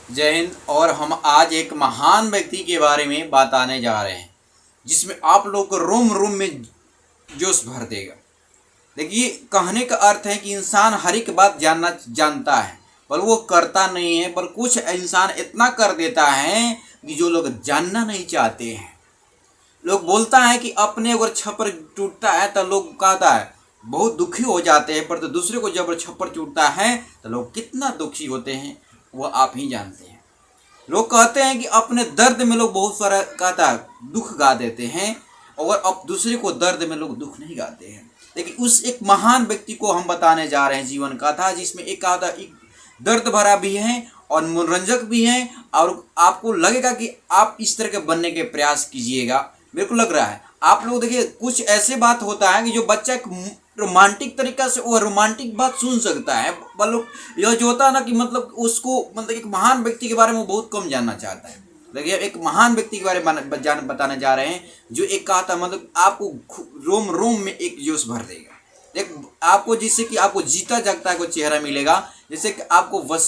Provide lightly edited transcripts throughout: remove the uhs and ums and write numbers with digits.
जय हिंद। और हम आज एक महान व्यक्ति के बारे में बताने जा रहे हैं जिसमें आप लोग को रोम रोम में जोश भर देगा। देखिए, कहने का अर्थ है कि इंसान हर एक बात जानता है पर वो करता नहीं है, पर कुछ इंसान इतना कर देता है कि जो लोग जानना नहीं चाहते हैं। लोग बोलता है कि अपने अगर छप्पर टूटता है तो लोग कहता है बहुत दुखी हो जाते हैं, पर तो दूसरे को जब छप्पर टूटता है तो लोग कितना दुखी होते हैं वो आप ही जानते हैं। लोग कहते हैं कि अपने दर्द में लोग बहुत सारा कहता है दुख गा देते हैं, और अब दूसरे को दर्द में लोग दुख नहीं गाते हैं। लेकिन उस एक महान व्यक्ति को हम बताने जा रहे हैं जीवन कथा, जिसमें एक कथा एक दर्द भरा भी है और मनोरंजक भी है, और आपको लगेगा कि आप इस तरह के बनने के प्रयास कीजिएगा। मेरे को लग रहा है आप लोग देखिए, कुछ ऐसे बात होता है कि जो बच्चा एक रोमांटिक तरीका से वो रोमांटिक बात सुन सकता है, मतलब यह जो होता है ना कि मतलब उसको मतलब एक महान व्यक्ति के बारे में बहुत कम जानना चाहता है। देखिए, एक महान व्यक्ति के बारे में बताने जा रहे हैं जो एक कहा था मतलब आपको रोम रोम में एक जोश भर देगा। एक आपको जिससे कि आपको जीता जागता है कोई चेहरा मिलेगा, जैसे कि आपको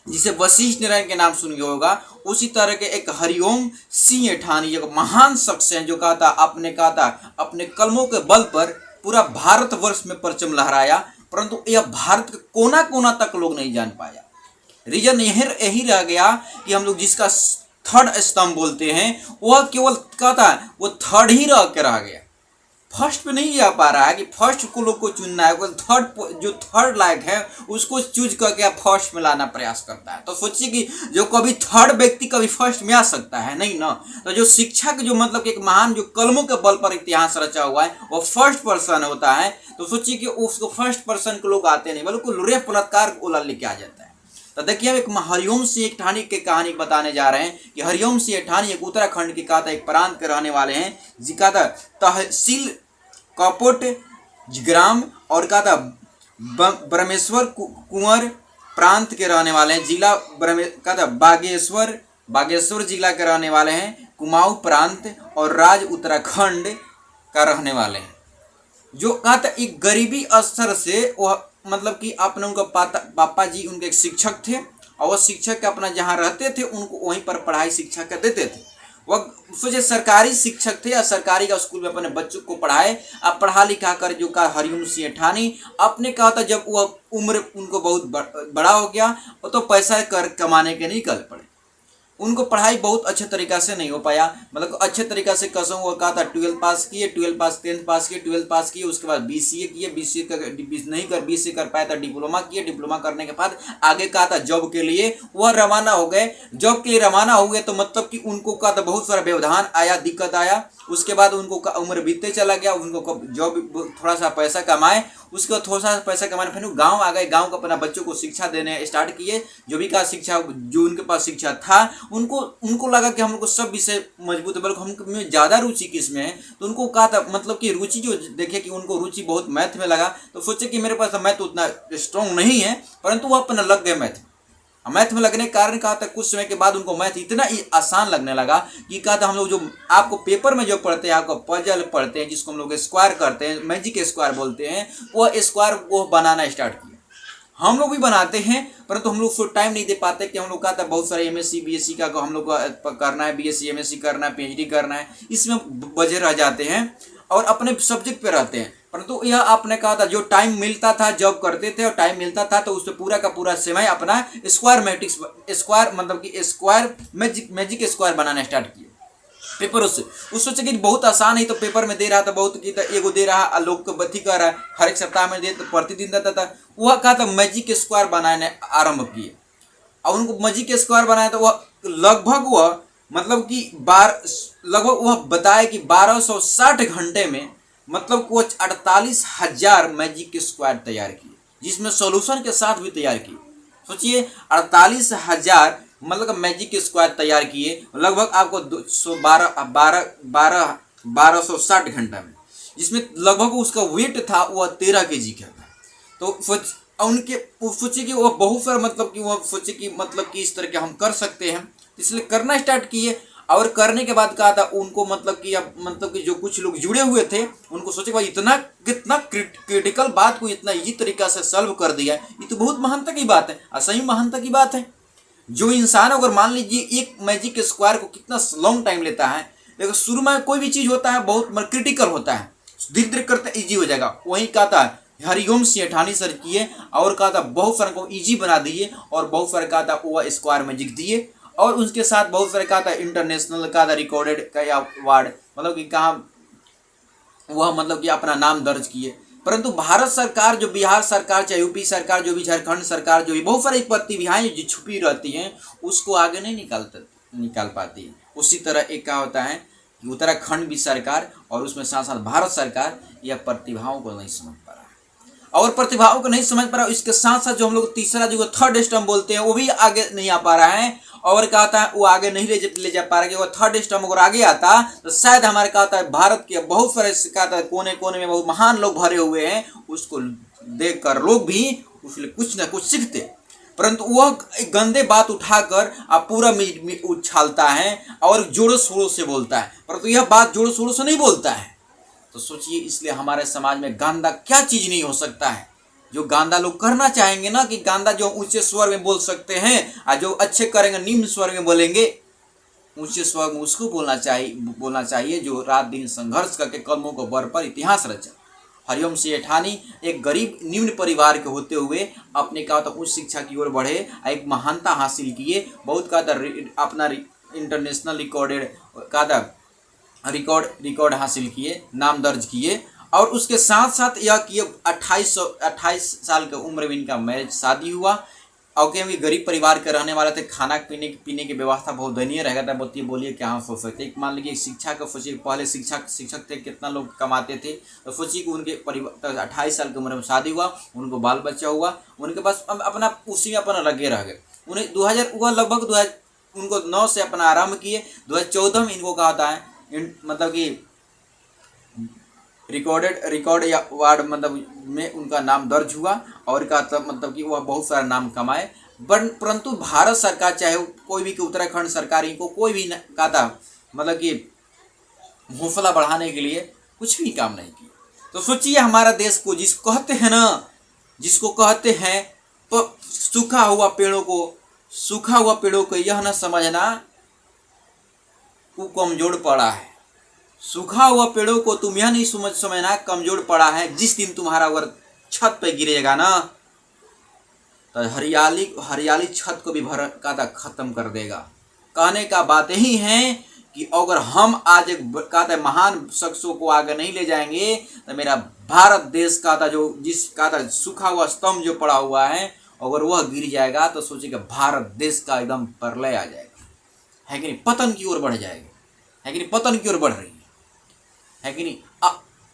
जिसे वशिष्ठ नारायण के नाम सुन गया होगा, उसी तरह के एक हरिओम सिंह ऐठानी एक महान शख्स हैं जो कहा था अपने कलमों के बल पर पूरा भारतवर्ष में परचम लहराया, परंतु यह भारत के कोना कोना तक लोग नहीं जान पाया। रीजन यही रह गया कि हम लोग जिसका थर्ड स्तंभ बोलते हैं वह केवल कहता है वो थर्ड ही रह गया, फर्स्ट पे नहीं जा पा रहा है कि फर्स्ट को लोग को चुनना है, थर्ड जो थर्ड लायक है उसको चूज करके फर्स्ट में लाना प्रयास करता है। तो सोचिए कि जो कभी थर्ड व्यक्ति कभी फर्स्ट में आ सकता है नहीं ना। तो जो शिक्षा के जो मतलब एक महान जो कलमों के बल पर इतिहास रचा हुआ है वो फर्स्ट पर्सन होता है। तो सोचिए कि उसको फर्स्ट पर्सन के लोग आते नहीं, बल्कि लुरे बलात्कार लेके आ जाता है। तो देखिए, हम एक हरिओम सिंह ऐठानी की कहानी बताने जा रहे हैं कि हरिओम सिंह ऐठानी एक उत्तराखंड के कहता एक प्रांत के रहने वाले हैं, जी कहता तहसील कपकोट ग्राम और कहता ब्रह्मेश्वर कुंवर प्रांत के रहने वाले हैं। जिला कहता बागेश्वर जिला के रहने वाले हैं, कुमाऊं प्रांत और राज्य उत्तराखंड का रहने वाले हैं। जो कहता एक गरीबी स्तर से वह मतलब कि अपने उनका पापा जी उनके एक शिक्षक थे, और वह शिक्षक अपना जहाँ रहते थे उनको वहीं पर पढ़ाई शिक्षा कर देते थे। वह सोचे सरकारी शिक्षक थे या सरकारी का स्कूल में अपने बच्चों को पढ़ाए। अब पढ़ा लिखा कर जो का हरिओम सिंह ऐठानी अपने कहा था जब वह उम्र उनको बहुत बड़ा हो गया तो पैसा कर कमाने के निकल पड़े। उनको पढ़ाई बहुत अच्छे तरीका से नहीं हो पाया, मतलब अच्छे तरीका से कसम वो कहा था 12 पास किए, 12 पास 10 पास किए, 12 पास किए, उसके बाद BCA किए, BCA कर पाया था, डिप्लोमा किए, डिप्लोमा करने के बाद आगे कहा था जॉब के लिए वह रवाना हो गए। जॉब के लिए रवाना हो गए तो मतलब कि उनको कहा था बहुत सारा व्यवधान आया, दिक्कत आया। उसके बाद उनको उम्र बीतते चला गया, उनको जॉब थोड़ा सा पैसा कमाए, उसके बाद थोड़ा सा पैसा कमाने फिर गांव आ गए। गांव को अपना बच्चों को शिक्षा देने स्टार्ट किए, जो भी का शिक्षा जो उनके पास शिक्षा था उनको लगा कि हम लोग को सब विषय मजबूत है, बल्कि हम ज़्यादा रुचि किस में है। तो उनको कहा था मतलब कि रुचि जो देखे कि उनको रुचि बहुत मैथ में लगा, तो सोचे कि मेरे पास मैथ उतना स्ट्रॉन्ग नहीं है, परंतु वो अपना लग गए मैथ में लगने के कारण कहा था कुछ समय के बाद उनको मैथ इतना आसान लगने लगा कि कहा था हम लोग जो आपको पेपर में जो पढ़ते हैं, आपको पजल पढ़ते हैं जिसको हम लोग स्क्वायर करते हैं, मैजिक स्क्वायर बोलते हैं, वह स्क्वायर वो बनाना स्टार्ट किया। हम लोग भी बनाते हैं परंतु हम लोग उसको टाइम नहीं दे पाते कि हम लोग कहा था बहुत सारे MSc BSc का हम लोग को करना है, BSc MSc करना है, PhD करना है, इसमें बजे रह जाते हैं और अपने सब्जेक्ट पे रहते हैं। परंतु यह आपने कहा था जो टाइम मिलता था जॉब करते थे और टाइम मिलता था तो उस पर पूरा का पूरा समय अपना स्क्वायर मतलब कि स्क्वायर मैजिक स्क्वायर बनाना स्टार्ट किया पेपर। उससे उस सोचे कि बहुत आसान है, तो पेपर में दे रहा था बहुत की एगो दे रहा लोग को बत्ती कर रहा है, हर एक सप्ताह में दे तो प्रतिदिन देता था। वह कहा था मैजिक स्क्वायर बनाने आरंभ किए और उनको मैजिक स्क्वायर बनाया तो वह लगभग मतलब कि लगभग वह बताया कि 1260 घंटे में मतलब वो 48,000 मैजिक स्क्वायर तैयार किए, जिसमें सॉल्यूशन के साथ भी तैयार किए। सोचिए 48,000 मतलब मैजिक स्क्वायर तैयार किए लगभग आपको 1260 घंटा में, जिसमें लगभग उसका वेट था वह 13 kg का था। तो उनके सोचे कि वह बहुत सारा मतलब कि वह सोचे कि मतलब कि इस तरह के हम कर सकते हैं, इसलिए करना स्टार्ट किए। और करने के बाद कहा था उनको मतलब कि जो कुछ लोग जुड़े हुए थे उनको सोचे भाई कितना क्रिटिकल बात को इतना इजी तरीका से सॉल्व कर दिया, ये तो बहुत महानता की बात है, सही महानता की बात है। जो इंसान अगर मान लीजिए एक मैजिक स्क्वायर को कितना लॉन्ग टाइम लेता है, देखो शुरू में कोई भी चीज होता है बहुत क्रिटिकल होता है, धीरे धीरे करते इजी हो जाएगा। वही कहा था हरिओम सेठानी सर किए और कहा था बहुत सारे को इजी बना दिए और बहुत सारे कहा था वो स्क्वायर मैजिक दिए और उसके साथ बहुत सारे कहा था इंटरनेशनल कहा था रिकॉर्डेड का अवार्ड मतलब कि कहा वह मतलब कि अपना नाम दर्ज किए। परंतु भारत सरकार जो बिहार सरकार चाहे यूपी सरकार जो भी झारखंड सरकार जो भी बहुत सारी प्रतिभाएं जो छुपी रहती हैं उसको आगे नहीं निकाल पाती है। उसी तरह एक क्या होता है कि उत्तराखंड भी सरकार और उसमें साथ साथ भारत सरकार यह प्रतिभाओं को नहीं समझ पा रहा है और प्रतिभाओं को नहीं समझ पा रहा। इसके साथ साथ जो हम लोग तीसरा जो थर्ड स्टम्प बोलते हैं वो भी आगे नहीं आ पा रहा है और कहता है वो आगे नहीं ले जा पा रहा है। वो थर्ड स्टम्प अगर आगे आता तो शायद हमारे कहता है भारत के बहुत सारे कहता है कोने कोने में बहुत महान लोग भरे हुए हैं, उसको देखकर लोग भी उससे कुछ ना कुछ सीखते। परंतु वह एक गंदे बात उठाकर आप पूरा उछालता है और जोरों शोरों से बोलता है, परंतु यह बात जोरों शोरों से नहीं बोलता है। तो सोचिए इसलिए हमारे समाज में गांधा क्या चीज नहीं हो सकता है। जो गांधा लोग करना चाहेंगे ना कि गांधा जो ऊंचे स्वर में बोल सकते हैं और जो अच्छे करेंगे निम्न स्वर में बोलेंगे, ऊंचे स्वर में उसको बोलना चाहिए जो रात दिन संघर्ष करके कलमों को बर पर इतिहास रचा। हरिओम सेठानी एक गरीब निम्न परिवार के होते हुए अपने कहा था उच्च शिक्षा की ओर बढ़े, एक महानता हासिल किए, बहुत कहा था अपना इंटरनेशनल रिकॉर्डेड कहा था रिकॉर्ड हासिल किए, नाम दर्ज किए और उसके साथ साथ यह कि 28 साल की उम्र में इनका मैरिज शादी हुआ और क्योंकि गरीब परिवार के रहने वाले थे, खाना पीने की व्यवस्था बहुत दयनीय रहेगा था। बोलिए क्या हम सोच सकते हैं। मान लीजिए शिक्षा का सोचिए, पहले शिक्षक थे कितना लोग कमाते थे, तो सोचिए कि उनके परिवार 28 साल की उम्र में शादी हुआ, उनको बाल बच्चा हुआ, उनके पास अपना उसी में अपना लगे रह गए। उन्हें 2000 हुआ लगभग 2000 उनको 9 से अपना आरम्भ किए। 2014 में इनको कहा था मतलब कि रिकॉर्ड या अवार्ड मतलब में उनका नाम दर्ज हुआ और का मतलब कि वह बहुत सारा नाम कमाए। परंतु भारत सरकार चाहे कोई भी उत्तराखंड सरकार इनको कोई भी कहा था मतलब कि हौसला बढ़ाने के लिए कुछ भी काम नहीं किया। तो सोचिए हमारा देश को जिसको कहते हैं तो सूखा हुआ पेड़ों को यह न समझना वो कमजोर पड़ा है। सूखा हुआ पेड़ों को तुम यह नहीं समझना कमजोर पड़ा है। जिस दिन तुम्हारा अगर छत पे गिरेगा ना तो हरियाली छत को भी खत्म कर देगा। कहने का बात यही है कि अगर हम आज एक कहता है महान शख्सों को आगे नहीं ले जाएंगे तो मेरा भारत देश का सूखा हुआ स्तंभ जो पड़ा हुआ है अगर वह गिर जाएगा तो सोचिएगा भारत देश का एकदम प्रलय आ जाएगा, है कि नहीं, पतन की ओर बढ़ जाएगा, है कि नहीं, पतन की ओर बढ़ रही है कि नहीं।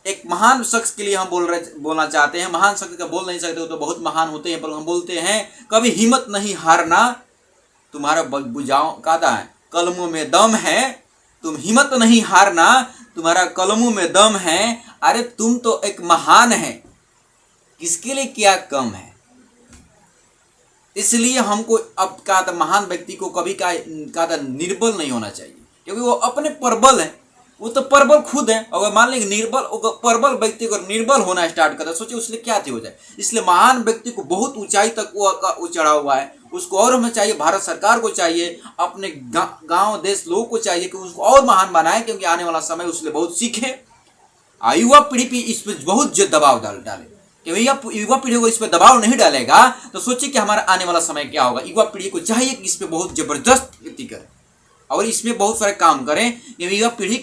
एक महान शख्स के लिए हम बोलना चाहते हैं। महान शख्स का बोल नहीं सकते, तो बहुत महान होते हैं, पर हम बोलते हैं कभी हिम्मत नहीं हारना, तुम्हारा बुझाओ कहता है कलमों में दम है, तुम हिम्मत नहीं हारना, तुम्हारा कलमों में दम है। अरे तुम तो एक महान है, किसके लिए क्या कम है। इसलिए हमको अब कहता महान व्यक्ति को कभी कहता निर्बल नहीं होना चाहिए, क्योंकि वो अपने प्रबल है, वो तो प्रबल खुद है। अगर मान लेंगे प्रबल व्यक्ति अगर निर्बल होना स्टार्ट करता है, सोचिए उसलिए क्या हो जाए। इसलिए महान व्यक्ति को बहुत ऊंचाई तक वो चढ़ा हुआ है, उसको और हमें चाहिए, भारत सरकार को चाहिए, अपने गांव देश लोगों को चाहिए कि उसको और महान बनाए, क्योंकि आने वाला समय उसने बहुत सीखे। युवा पीढ़ी पे इस पर बहुत दबाव डाले, क्योंकि युवा पीढ़ी को इस पर दबाव नहीं डालेगा तो सोचिए कि हमारा आने वाला समय क्या होगा। युवा पीढ़ी को चाहिए कि इस पर बहुत जबरदस्त खेती करें और इसमें बहुत सारे काम करें। युवा पीढ़ी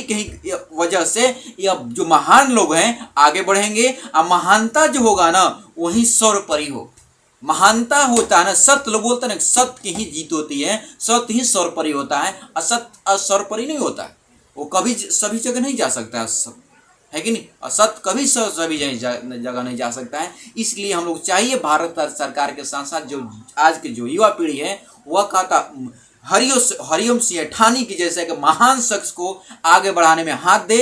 के ही वजह से यह जो महान लोग हैं आगे बढ़ेंगे। और महानता जो होगा ना वही सर्वोपरि हो। महानता होता है ना, सत्य लोग बोलते हैं ना, सत्य की ही जीत होती है, सत्य ही सर्वोपरि होता है, असत्य सर्वोपरि नहीं होता है। वो कभी सभी जगह नहीं जा सकता है कि नहीं, असत्य कभी सभी जगह नहीं जा सकता है। इसलिए हम लोग चाहिए भारत सरकार के साथ साथ जो आज के जो युवा पीढ़ी है वह कहता हरिओम सेठानी की जैसे कि महान शख्स को आगे बढ़ाने में हाथ दे।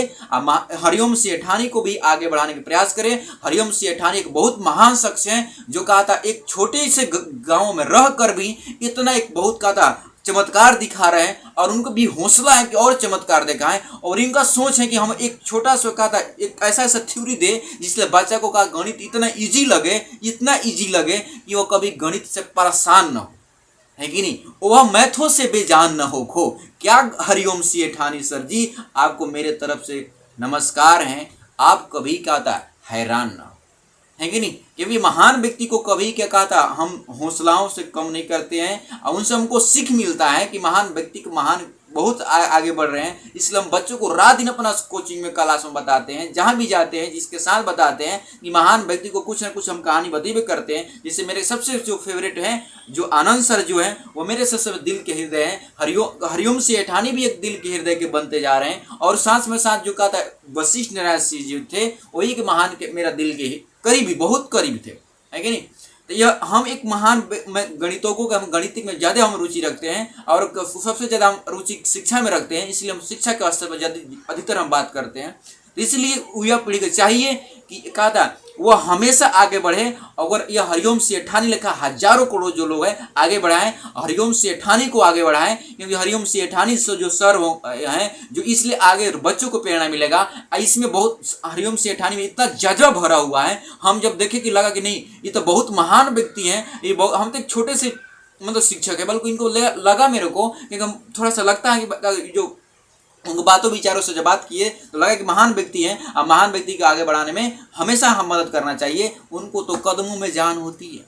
हरिओम सेठानी को भी आगे बढ़ाने का प्रयास करे। हरिओम सेठानी एक बहुत महान शख्स है जो कहा था एक छोटे से गांव में रहकर भी इतना एक बहुत कहा था चमत्कार दिखा रहे हैं, और उनको भी हौसला है कि और चमत्कार दिखाएं। और इनका सोच है कि हम एक छोटा सा कहा था एक ऐसा थ्योरी दे जिससे बच्चा को कहा गणित इतना इजी लगे कि वो कभी गणित से परेशान न हो। है कि नहीं। वह मैथों से बेजान न हो खो। क्या हरिओम सिए ठानी सर जी, आपको मेरे तरफ से नमस्कार हैं। आप कभी क्या होता है हैरान ना हो, है कि नहीं। क्योंकि महान व्यक्ति को कभी क्या कहा था, हम हौसलाओं से कम नहीं करते हैं और उनसे हमको सीख मिलता है कि महान व्यक्ति को महान बहुत आगे बढ़ रहे हैं। इसलिए हम बच्चों को रात दिन अपना कोचिंग में क्लास में बताते हैं, जहाँ भी जाते हैं जिसके साथ बताते हैं कि महान व्यक्ति को कुछ ना कुछ हम कहानी बताइए करते हैं। जैसे मेरे सबसे जो फेवरेट हैं जो आनंद सर जो हैं वो मेरे सबसे दिल के हृदय हैं। हरिओम सिंह ऐठानी भी एक दिल के हृदय के बनते जा रहे हैं। और साथ में साथ जो कहा था वशिष्ठ नारायण सिंह जी थे, वही के महान के मेरा दिल के करीबी बहुत करीब थे, है कि नहीं। तो यह हम एक महान गणितों को हम गणित में ज़्यादा हम रुचि रखते हैं और सबसे ज़्यादा हम रुचि शिक्षा में रखते हैं, इसलिए हम शिक्षा के स्तर पर ज़्यादा अधिकतर हम बात करते हैं। तो इसलिए युवा पीढ़ी को चाहिए कि कहा था वह हमेशा आगे बढ़े। अगर यह हरिओम सिंह ऐठानी लिखा हजारों करोड़ जो लोग हैं आगे बढ़ाएं, हरिओम सिंह ऐठानी को आगे बढ़ाएं, क्योंकि हरिओम सिंह ऐठानी से जो सर हैं जो इसलिए आगे बच्चों को प्रेरणा मिलेगा। इसमें बहुत हरिओम सिंह ऐठानी में इतना जज्बा भरा हुआ है। हम जब देखे कि लगा कि नहीं ये तो बहुत महान व्यक्ति हैं, ये हम तो एक छोटे से मतलब शिक्षक है, बल्कि इनको लगा मेरे को क्योंकि हम थोड़ा सा लगता है कि जो उनको बातों विचारों से जब बात किए तो लगा कि महान व्यक्ति हैं और महान व्यक्ति को आगे बढ़ाने में हमेशा हम मदद करना चाहिए। उनको तो कदमों में जान होती है,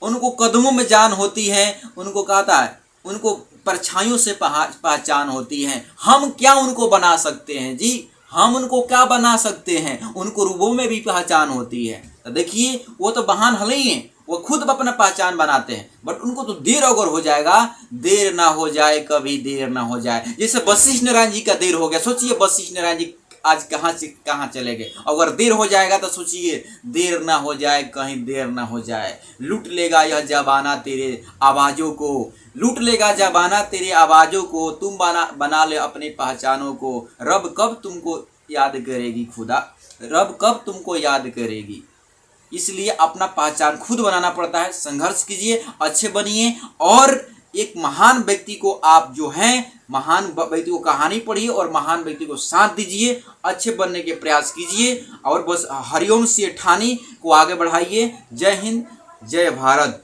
उनको कदमों में जान होती है। उनको कहता है उनको परछाइयों से पहचान होती है। हम क्या उनको बना सकते हैं जी, हम उनको क्या बना सकते हैं, उनको रूपों में भी पहचान होती है। तो देखिए वो तो महान हल ही हैं, वो खुद अपना पहचान बनाते हैं, बट उनको तो देर अगर हो जाएगा, देर ना हो जाए, कभी देर ना हो जाए। जैसे वशिष्ठ नारायण जी का देर हो गया, सोचिए वशिष्ठ नारायण जी आज कहाँ से कहाँ चले गए। अगर देर हो जाएगा तो सोचिए देर ना हो जाए, कहीं देर ना हो जाए। लूट लेगा यह जमाना तेरे आवाज़ों को, लूट लेगा जमाना तेरे आवाज़ों को, तुम बना ले अपने पहचानों को। रब कब तुमको याद करेगी खुदा, रब कब तुमको याद करेगी। इसलिए अपना पहचान खुद बनाना पड़ता है। संघर्ष कीजिए, अच्छे बनिए और एक महान व्यक्ति को आप जो हैं महान व्यक्ति को कहानी पढ़िए और महान व्यक्ति को साथ दीजिए, अच्छे बनने के प्रयास कीजिए और बस हरिओम सिंह ऐठानी को आगे बढ़ाइए। जय हिंद, जय भारत।